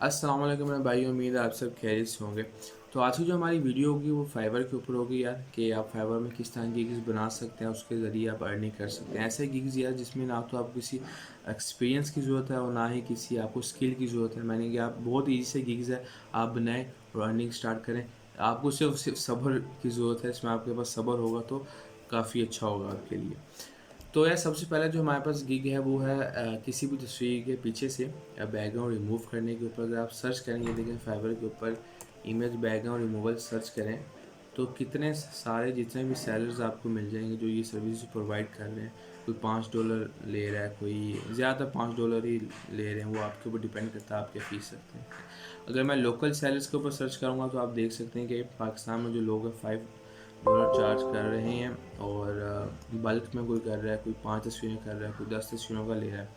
अस्सलाम वालेकुम मेरे भाई, उम्मीद है आप सब खैरियत से होंगे। तो आज की जो हमारी वीडियो होगी वो फाइवर के ऊपर होगी यार, कि आप फाइवर में किस तरह की गिग्स बना सकते हैं, उसके ज़रिए आप अर्निंग कर सकते हैं। ऐसे गिग्स यार जिसमें ना तो आपको किसी एक्सपीरियंस की ज़रूरत है और ना ही किसी आपको स्किल की ज़रूरत है। मैंने कि आप बहुत ईजी से गिग्स है, आप बनाएं और अर्निंग स्टार्ट करें। आपको सिर्फ सब्र की ज़रूरत है, इसमें आपके पास सब्र होगा तो काफ़ी अच्छा होगा आपके लिए। तो यार सबसे पहले जो हमारे पास गिग है वो है किसी भी तस्वीर के पीछे से बैकग्राउंड रिमूव करने के ऊपर। अगर आप सर्च करेंगे देखें फाइवर के ऊपर इमेज बैकग्राउंड रिमूवल सर्च करें तो कितने सारे जितने भी सेलर्स आपको मिल जाएंगे जो ये सर्विस प्रोवाइड कर रहे हैं। कोई $5 ले रहा है, कोई ज़्यादा $5 ही ले रहे हैं, वो आपके ऊपर डिपेंड करता है, आपके फीस सकते हैं। अगर मैं लोकल सेलर्स के ऊपर सर्च करूँगा तो आप देख सकते हैं कि पाकिस्तान में जो लोग हैं $5 चार्ज कर रहे हैं, और बल्क में कोई कर रहा है, कोई 5 तस्वीरें कर रहा है, कोई 10 तस्वीरों का ले रहा है।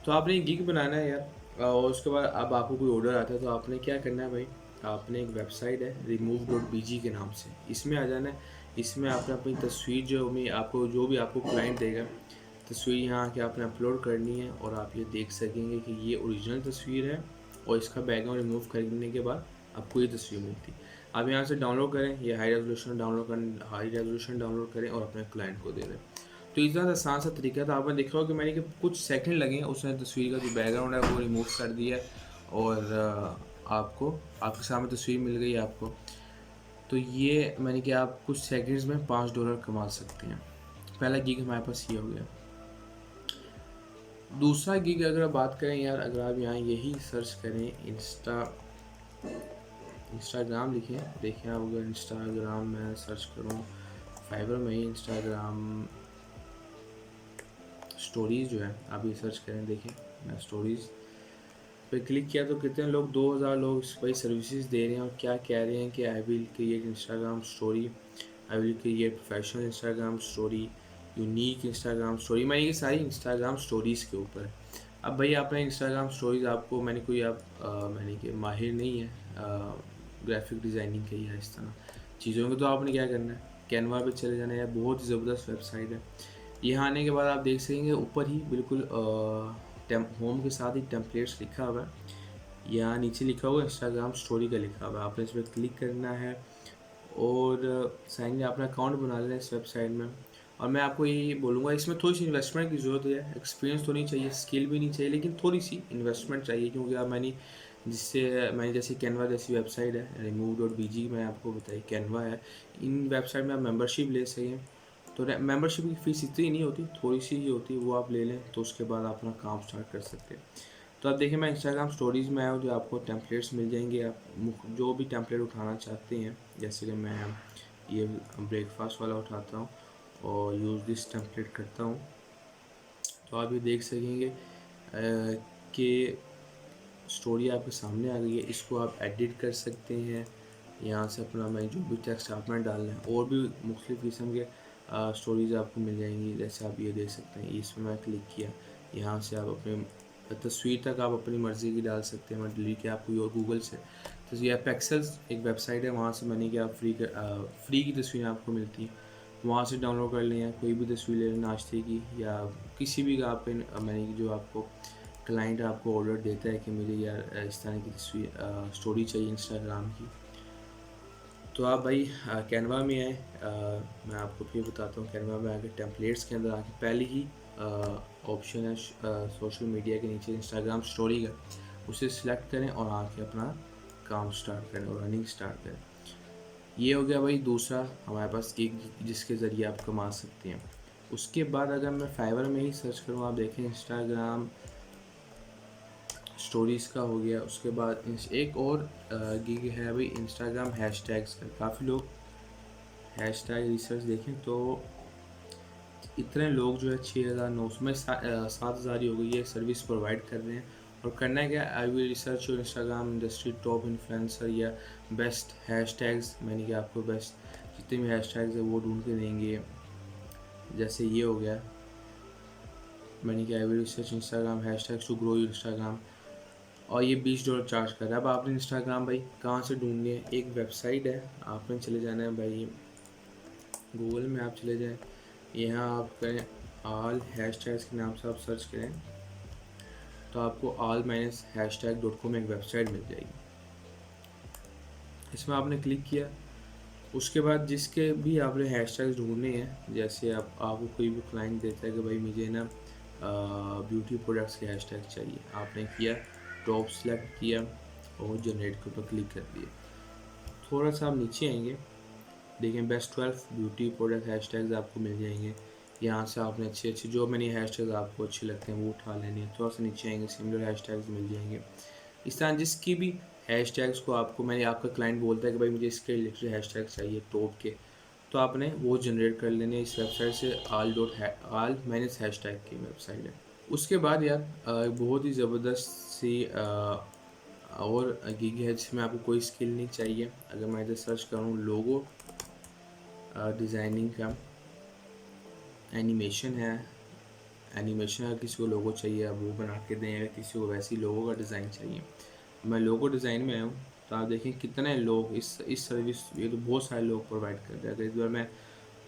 तो आपने एक गिग बनाना है यार, और उसके बाद अब आपको कोई ऑर्डर आता है तो आपने क्या करना है भाई, आपने एक वेबसाइट है remove.bg के नाम से, इसमें आ जाना है। इसमें आपने अपनी तस्वीर जो भी आपको क्लाइंट देगा, तस्वीर यहाँ आके आपने अपलोड करनी है, और आप ये देख सकेंगे कि ये ओरिजिनल तस्वीर है, और इसका बैकग्राउंड रिमूव करने के बाद आपको ये तस्वीर मिलती है। आप यहाँ से डाउनलोड करें, ये हाई रेजोल्यूशन डाउनलोड करें और अपने क्लाइंट को दे दें। तो इतना आसान सा तरीका था। आपने देखा होगा कि मैंने कि कुछ सेकंड लगे हैं, उसने तस्वीर का जो बैकग्राउंड है वो रिमूव कर दिया है, और आपको आपके सामने तस्वीर मिल गई है आपको। तो ये मैंने कि आप कुछ सेकंड्स में $5 कमा सकते हैं। पहला गिग हमारे पास ये हो गया। दूसरा गिग अगर आप बात करें यार, अगर आप यहाँ यही सर्च करें इंस्टाग्राम लिखें, देखें आप अगर इंस्टाग्राम में सर्च करूँ फाइवर में ही इंस्टाग्राम स्टोरीज़ जो है, आप ये सर्च करें, देखें मैं स्टोरीज़ पे क्लिक किया तो कितने लोग 2000 लोग इस भाई सर्विसेज दे रहे हैं, और क्या कह रहे हैं कि I will create Instagram story, I will create professional Instagram story, unique Instagram story. मैं ये सारी इंस्टाग्राम स्टोरीज़ के ऊपर है। अब भाई आपने इंस्टाग्राम स्टोरीज़ आपको मैंने कि माहिर नहीं है ग्राफिक डिज़ाइनिंग के या इस तरह चीज़ों के, तो आपने क्या करना है, कैनवा पे चले जाना है। बहुत ही ज़बरदस्त वेबसाइट है। यहाँ आने के बाद आप देख सकेंगे ऊपर ही बिल्कुल होम के साथ ही टेम्पलेट्स लिखा हुआ है। यहाँ नीचे लिखा हुआ है इंस्टाग्राम स्टोरी का लिखा हुआ है, आपने इस पर क्लिक करना है और साइन अपना अकाउंट बना लेना है इस वेबसाइट में। और मैं आपको यही बोलूँगा, इसमें थोड़ी सी इन्वेस्टमेंट की ज़रूरत है। एक्सपीरियंस तो नहीं चाहिए, स्किल भी नहीं चाहिए, लेकिन थोड़ी सी इन्वेस्टमेंट चाहिए, क्योंकि आप मैंने जैसे कैनवा जैसी वेबसाइट है remove.bg, मैं आपको बताई कैनवा है। इन वेबसाइट में आप मेंबरशिप ले सकें, तो मेंबरशिप की फ़ीस इतनी नहीं होती, थोड़ी सी ही होती है, वो आप ले लें तो उसके बाद आप अपना काम स्टार्ट कर सकते हैं। तो आप देखिए मैं इंस्टाग्राम स्टोरीज़ में आया हूँ, जो आपको टेम्पलेट्स मिल जाएंगे, आप जो भी टेम्पलेट उठाना चाहते हैं। जैसे कि मैं ये ब्रेकफास्ट वाला उठाता हूँ और यूज़ दिस टेम्पलेट करता हूँ, तो आप ये देख सकेंगे कि स्टोरी आपके सामने आ गई है। इसको आप एडिट कर सकते हैं, यहाँ से अपना मैं जो भी टेक्स्ट आपने डालना है, और भी मुख्तलिफ़ किस्म के स्टोरीज़ आपको मिल जाएंगी। जैसे आप ये देख सकते हैं, इसमें मैं क्लिक किया, यहाँ से आप अपने तस्वीर तक आप अपनी मर्ज़ी की डाल सकते हैं। मैं डिलीट किया आपको और गूगल से तो ये पिक्सेल्स एक वेबसाइट है, वहाँ से मैंने कि आप फ्री की तस्वीरें आपको मिलती हैं, वहाँ से डाउनलोड कर लें, या कोई भी तस्वीर ले लें नाश्ते की या किसी भी का आप मैंने कि जो आपको क्लाइंट आपको ऑर्डर देता है कि मुझे यार इस तरह की तस्वीर स्टोरी चाहिए इंस्टाग्राम की, तो आप भाई कैनवा में आए। मैं आपको फिर बताता हूँ, कैनवा में आके टेम्पलेट्स के अंदर आके पहले ही ऑप्शन है सोशल मीडिया के नीचे इंस्टाग्राम स्टोरी का, उसे सिलेक्ट करें और आके अपना काम स्टार्ट करें और रनिंग स्टार्ट करें। ये हो गया भाई दूसरा हमारे पास गिग, जिसके ज़रिए आप कमा सकते हैं। उसके बाद अगर मैं फाइवर में ही सर्च करूँ, आप देखें इंस्टाग्राम स्टोरीज़ का हो गया। उसके बाद एक और गिग है भाई इंस्टाग्राम हैशटैग्स का। काफ़ी लोग हैशटैग रिसर्च देखें तो इतने लोग जो है 6,900 में 7,000 ही हो गई, ये सर्विस प्रोवाइड कर रहे हैं। और करना है क्या, आई विल रिसर्च और इंस्टाग्राम इंडस्ट्री टॉप इन्फ्लुएंसर या बेस्ट हैशटैग्स, मैंने कि आपको बेस्ट जितने भी हैशटैग्स है वो ढूंढ के देंगे। जैसे ये हो गया, मैंने कि I will research Instagram hashtags to grow your Instagram, और ये $20 चार्ज कर रहा है। अब आपने इंस्टाग्राम भाई कहाँ से ढूंढनी है, एक वेबसाइट है, आपने चले जाना है भाई गूगल में, आप चले जाएं, यहाँ आप करें ऑल हैशटैग्स के नाम से आप सर्च करें, तो आपको all-hashtag.com एक वेबसाइट मिल जाएगी। इसमें आपने क्लिक किया, उसके बाद जिसके भी आपने हैशटैग्स ढूंढने हैं, जैसे आपको कोई भी क्लाइंट देता है कि भाई मुझे ना ब्यूटी प्रोडक्ट्स के हैशटैग चाहिए, आपने किया, टॉप सेलेक्ट किया और जनरेट के ऊपर क्लिक कर दिया। थोड़ा सा आप नीचे आएंगे, देखें बेस्ट 12 ब्यूटी प्रोडक्ट हैशटैग्स आपको मिल जाएंगे। यहाँ से आपने अच्छे अच्छे जो मैंने हैशटैग्स आपको अच्छे लगते हैं वो उठा लेने हैं। थोड़ा सा नीचे आएंगे, सिमिलर हैशटैग्स मिल जाएंगे। इस तरह जिसकी भी हैशटैग्स को आपको मैंने आपका क्लाइंट बोलता है कि भाई मुझे इसके रिलेटेड हैशटैग चाहिए टॉप के, तो आपने वो जनरेट कर लेने। इस वेबसाइट से ऑल मैनेज हैशटैग की वेबसाइट है। उसके बाद यार बहुत ही ज़बरदस्त सी और गिग है जिसमें आपको कोई स्किल नहीं चाहिए। अगर मैं इधर सर्च करूँ लोगो डिज़ाइनिंग का, एनिमेशन है, एनिमेशन अगर किसी को लोगो चाहिए आप वो बना के दें, अगर किसी को वैसी लोगो का डिज़ाइन चाहिए। मैं लोगो डिज़ाइन में आया हूँ, तो आप देखें कितने लोग इस सर्विस, ये तो बहुत सारे लोग प्रोवाइड कर रहे हैं। अगर इस बार मैं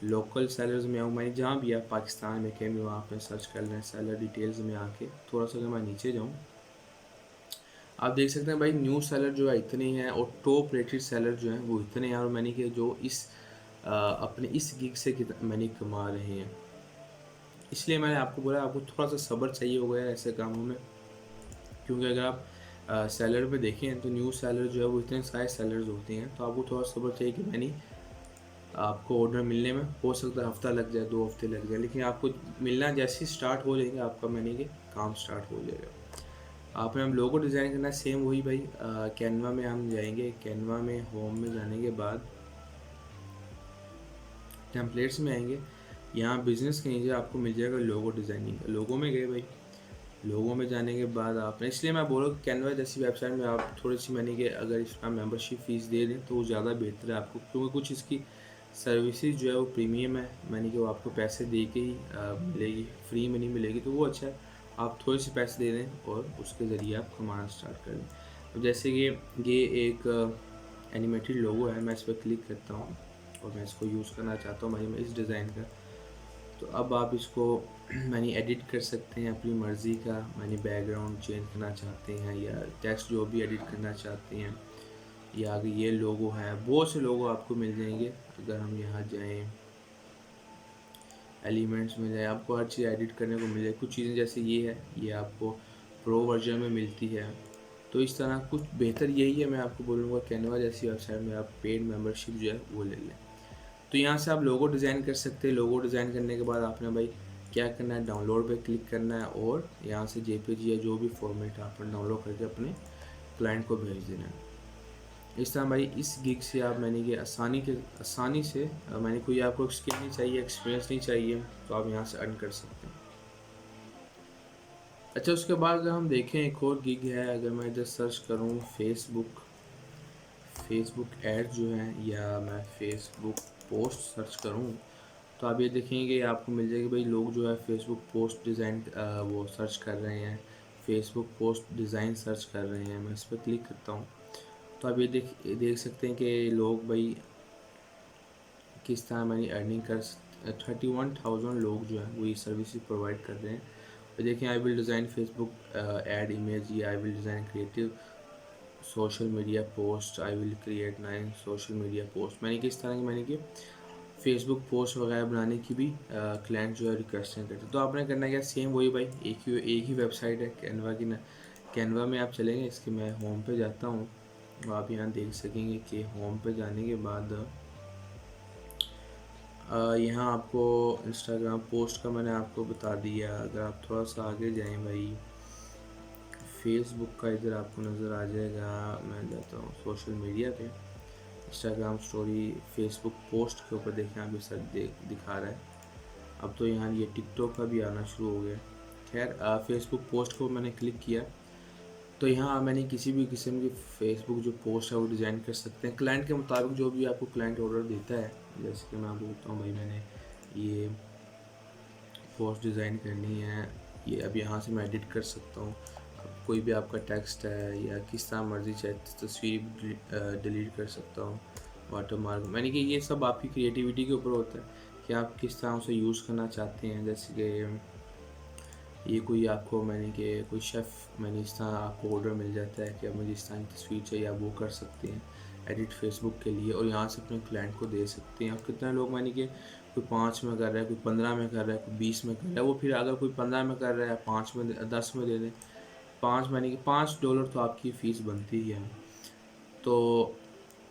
लोकल सेलर्स में आऊँ, मैंने जहाँ भी आप पाकिस्तान में कहीं भी वहाँ पे सर्च कर लें सेलर डिटेल्स में आके, थोड़ा सा अगर मैं नीचे जाऊँ आप देख सकते हैं भाई न्यू सेलर जो है इतने हैं और टॉप रेटेड सेलर जो हैं वो इतने हैं। और मैंने कि जो अपने इस गिग से मैंने कमा रहे हैं, इसलिए मैंने आपको बोला आपको थोड़ा सा सब्र चाहिए होगा यार ऐसे कामों में। क्योंकि अगर आप सेलर पे देखें तो न्यू सेलर जो है वो इतने सारे सेलर्स होते हैं, तो आपको थोड़ा सब्र चाहिए कि मैंने आपको ऑर्डर मिलने में हो सकता है हफ्ता लग जाए, 2 हफ्ते लग जाए, लेकिन आपको मिलना जैसे ही स्टार्ट हो जाएगा आपका मैंने कि काम स्टार्ट हो जाएगा। आपने हम लोगो डिज़ाइन करना सेम वही भाई, कैनवा में हम जाएंगे, कैनवा में होम में जाने के बाद टेम्पलेट्स में आएंगे, यहाँ बिज़नेस के नीचे आपको मिल जाएगा लोगो डिज़ाइनिंग का। लोगो में गए भाई, लोगों में जाने के बाद आपने, इसलिए मैं बोल रहा हूँ कैनवा जैसी वेबसाइट में आप थोड़ी सी मैंने कि अगर इसका मेंबरशिप फ़ीस दे दें तो वो ज़्यादा बेहतर है आपको, क्योंकि कुछ इसकी सर्विसेज जो है वो प्रीमियम है, मैंने कि वो आपको पैसे दे के ही मिलेगी, फ्री में नहीं मिलेगी, तो वो अच्छा है। आप थोड़े से पैसे दे दें और उसके ज़रिए आप कमाना स्टार्ट कर दें। अब जैसे कि ये एक एनिमेटेड लोगो है, मैं इस पर क्लिक करता हूँ और मैं इसको यूज़ करना चाहता हूँ भाई इस डिज़ाइन का। तो अब आप इसको मैंने एडिट कर सकते हैं अपनी मर्ज़ी का, मैंने बैकग्राउंड चेंज करना चाहते हैं या टेक्स्ट जो भी एडिट करना चाहते हैं, या आगे ये लोगो है, बहुत से लोगो आपको मिल जाएंगे। अगर हम यहाँ जाएं एलिमेंट्स में जाएं, आपको हर चीज़ एडिट करने को मिल जाए। कुछ चीज़ें जैसे ये है, ये आपको प्रो वर्जन में मिलती है। तो इस तरह कुछ बेहतर यही है, मैं आपको बोलूँगा कैनवा जैसी वेबसाइट में आप पेड मेंबरशिप जो है वो ले लें। तो यहाँ से आप लोगो डिज़ाइन कर सकते हैं। लोगो डिज़ाइन करने के बाद आपने भाई क्या करना है, डाउनलोड पे क्लिक करना है और यहाँ से जेपीजी या जो भी फॉर्मेट आपने डाउनलोड करके अपने क्लाइंट को भेज देना है। इस तरह भाई इस गिग से आप मैंने कि आसानी से मैंने कोई आपको स्किल नहीं चाहिए, एक्सपीरियंस नहीं चाहिए, तो आप यहाँ से अर्न कर सकते हैं। अच्छा, उसके बाद अगर हम देखें एक और गिग है, अगर मैं इधर सर्च करूँ फेसबुक ऐड जो है, या मैं फेसबुक पोस्ट सर्च करूँ, तो आप ये देखेंगे आपको मिल जाएगी भाई लोग जो है फेसबुक पोस्ट डिज़ाइन वो सर्च कर रहे हैं, फेसबुक पोस्ट डिज़ाइन सर्च कर रहे हैं। मैं इस पर क्लिक करता हूँ तो आप ये देख सकते हैं कि लोग भाई किस तरह मैंने अर्निंग कर 31,000 लोग जो हैं वो ये सर्विसेज प्रोवाइड कर रहे हैं। तो देखें I will design Facebook ad image, या I will design creative social media post, I will create 9 social media post. मैंने किस तरह की मैंने कि फेसबुक पोस्ट वगैरह बनाने की भी क्लाइंट जो है रिक्वेस्टें करते हैं। तो आपने करना क्या, सेम वही भाई, एक ही वेबसाइट है कैनवा की ना। कैनवा में आप चलेंगे, इसके मैं होम पे जाता हूँ, आप यहाँ देख सकेंगे कि होम पे जाने के बाद यहाँ आपको इंस्टाग्राम पोस्ट का मैंने आपको बता दिया। अगर आप थोड़ा सा आगे जाएं भाई, फेसबुक का इधर आपको नज़र आ जाएगा। मैं जाता हूँ सोशल मीडिया पे, इंस्टाग्राम स्टोरी, फेसबुक पोस्ट के ऊपर देखें आप ये सब दिखा रहा है। अब तो यहाँ ये टिकटॉक का भी आना शुरू हो गया। खैर फेसबुक पोस्ट को मैंने क्लिक किया तो यहाँ मैंने किसी भी किस्म की फेसबुक जो पोस्ट है वो डिज़ाइन कर सकते हैं क्लाइंट के मुताबिक, जो भी आपको क्लाइंट ऑर्डर देता है। जैसे कि मैं बोलता हूँ भाई मैंने ये पोस्ट डिज़ाइन करनी है, ये अब यहाँ से मैं एडिट कर सकता हूँ। कोई भी आपका टेक्स्ट है या किस तरह मर्ज़ी चाहे तस्वीर डिलीट कर सकता हूँ, वाटरमार्क, मैंने कि ये सब आपकी क्रिएटिविटी के ऊपर होता है कि आप किस तरह उसे यूज़ करना चाहते हैं। जैसे कि ये कोई आपको मैंने कि कोई शेफ़ मैंने इस तरह आपको ऑर्डर मिल जाता है कि अब मुझे इस तरह की तस्वीर चाहिए, आप वो कर सकते हैं एडिट फेसबुक के लिए और यहाँ से अपने क्लाइंट को दे सकते हैं। और कितने लोग मैंने कि कोई 5 में कर रहा है, कोई 15 में कर रहा है, कोई 20 में कर रहा है, वो फिर अगर कोई 15 में कर रहा है, 5 में 10 में दे दें, 5 मैंने कि $5 तो आपकी फ़ीस बनती ही है। तो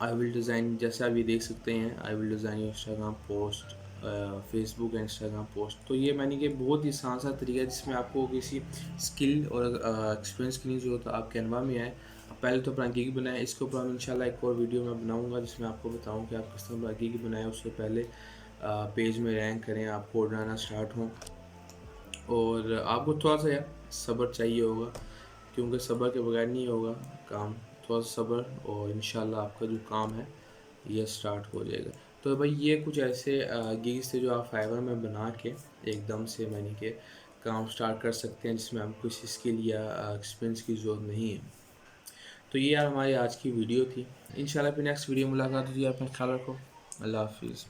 आई विल डिज़ाइन, जैसे आप ये देख सकते हैं, आई will design your Instagram post, Facebook and Instagram post. तो ये मैंने कि बहुत ही आसान सा तरीका है जिसमें आपको किसी स्किल और एक्सपीरियंस की नहीं ज़रूरत। आप कैनवा में आए, आप पहले तो अपना गिग बनाएं। इसके ऊपर हम इंशाल्लाह एक और वीडियो मैं बनाऊंगा जिसमें आपको बताऊं कि आप किस तरह अपना गिग बनाएं। उससे पहले पेज में रैंक करें, आपको ऑर्डर आना स्टार्ट हों। और आपको थोड़ा सा यार सब्र चाहिए होगा, क्योंकि सब्र के बगैर नहीं होगा काम। थोड़ा सा सब्र और इंशाल्लाह आपका जो काम है ये स्टार्ट हो जाएगा। तो भाई ये कुछ ऐसे गिग्स थे जो आप फाइवर में बना के एकदम से मैंने के काम स्टार्ट कर सकते हैं, जिसमें आपको किसी स्किल या एक्सपीरियंस की ज़रूरत नहीं है। तो ये यार हमारी आज की वीडियो थी। इंशाल्लाह फिर नेक्स्ट वीडियो मुलाकात होगी। अपना ख्याल रखो। अल्लाह हाफिज़।